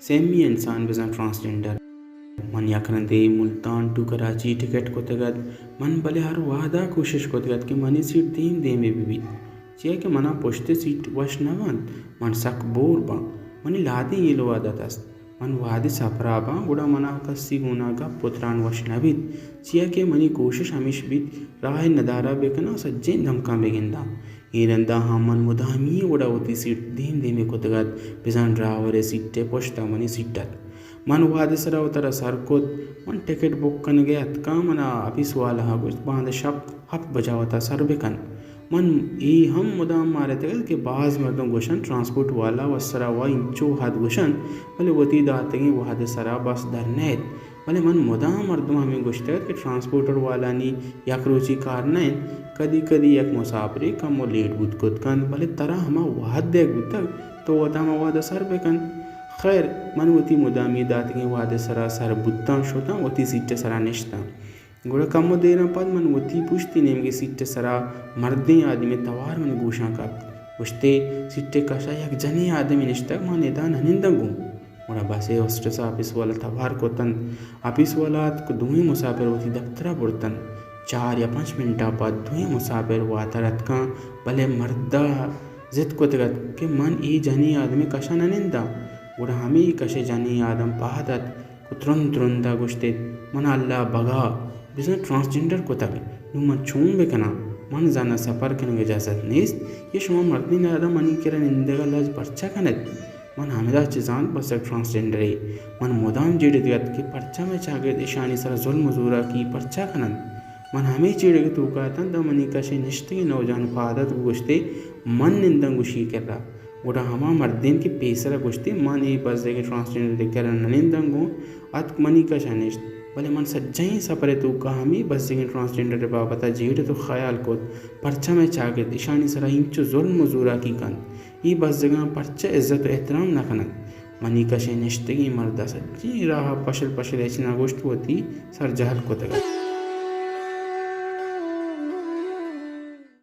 semi इंसान बिजन transgender मन यखनदे मुल्तान टू कराची टिकट को तगत मन भले हर वादा कोशिश को तगत कि मनी सीट दीम देमे भी चिया कि मना पोश्ते सीट वश नवन मन सक बोर बा मनी लादी ये लो वादा तस्त मन वादे सफराबा गुड़ा मना कस्सी गुना का पुत्रान वश नबित चिया के मनी कोशिश हमेश बित राह नदारा बेकना सज्जे धमका बेगिंदा ईरंदा हमन मुदामी गुड़ा होती सीट दीम देमे को तगत बिजन ड्रावरे सीटे पोश्ता मनी सीटत मन वादे सरा उतरा सरकोत मन टिकट बुक कन गया अतका मना ऑफिस वाला हा कुछ बांध शप हप बजावता सर बेकन मन ई हम मुदाम मारे तगल के बाज मर्दों गोशन ट्रांसपोर्ट वाला वसरा वा इंचो हाथ गोशन भले वती दातगे वादे सरा बस धरनेत भले मन मुदाम मर्दों हमें गोश्तगत के ट्रांसपोर्टर वाला नी यकरोची कार नहीं कदी कदी एक मुसाफरी कम लेट बुत कन भले तरह हमा वाद देख बुतक तो वता हम वादा सर बेकन खैर मन वती मुदामी दातगे वादे सरा सर बुत्ता शोता वती सीटे सरा निश्ता गुड़ा कम देर पद मन वती पुश्ती नेमगे सीटे सरा मर्दे आदमी तवार मन गोशा का पुश्ते सीटे कशा एक जने आदमी निश्ता मन एदान हनिंदंगू गुड़ा बसे होस्टेस ऑफिस वाला तवार को तन ऑफिस वाला को दुई मुसाफिर वती दफ्तरा बुरतन 4 या 5 मिनटा पद दुई मुसाफिर वातरत का भले मर्दा जिद को तगत के मन ई जनी आदमी कशा ननिंदा गुड़ा हमें कशे जानी आदम पहादत को तुरंदा गुश्ते मन अल्लाह बगा बिजन ट्रांसजेंडर को तक नु मन छूम बेकना मन जाना सफर करने इजाज़त नेस्त ये शुमा मर्दी ने आदम मनी किरण इंदगा लज पर्चा कनत मन हमेदा चिजान बस ट्रांसजेंडर है मन मुदाम जेड़े दिगत के पर्चा में चागे ईशानी सर जुल्म जुरा की पर्चा कनत मन हमें चेड़े के तूका तन द मनी कशे निश्ते नौजान पहादत गुश्ते मन निंदन गुशी कर रहा उड़ा हमा मर्दीन की पेसरा गुश्ती मन ये बस देखे ट्रांसजेंडर देखकर ननिंदंगो अत मनी का शानिश भले मन सज्जाई सपरे तो कहामी बस देखे ट्रांसजेंडर बाबता जेड़ तो ख्याल को परचा में चागे ईशानी सरा इंचो जुल्म मजूरा की कन ये बस जगह परचा इज्जत व एहतराम न कनत मनी का शानिश्तगी मर्दा सज्जी राह पशल पशल ऐसी ना गोश्त होती सर जहल को तक